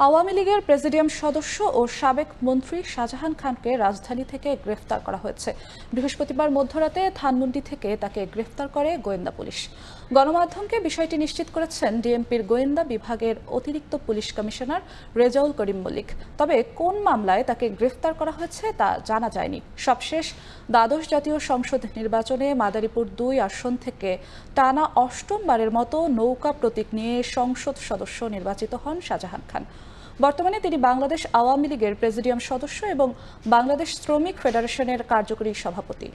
আওয়ামী লীগের প্রেসিডিয়াম সদস্য ও সাবেক মন্ত্রী শাহজাহান খানকে রাজধানী থেকে গ্রেফতার করা হয়েছে। বৃহস্পতিবার মধ্যরাতে ধানমন্ডি থেকে তাকে গ্রেফতার করে গোয়েন্দা পুলিশ। গণমাধ্যমকে বিষয়টি নিশ্চিত করেছেন ডিএমপির গোয়েন্দা বিভাগের অতিরিক্ত পুলিশ কমিশনার রেজাউল করিম মল্লিক। তবে কোন মামলায় তাকে গ্রেফতার করা হয়েছে তা জানা যায়নি। সবশেষ দ্বাদশ জাতীয় সংসদ নির্বাচনে মাদারীপুর ২ আসন থেকে টানা অষ্টমবারের মতো নৌকা প্রতীক নিয়ে সংসদ সদস্য নির্বাচিত হন শাহজাহান খান। বর্তমানে তিনি বাংলাদেশ আওয়ামী লীগের প্রেসিডিয়াম সদস্য এবং বাংলাদেশ শ্রমিক ফেডারেশনের কার্যকরী সভাপতি।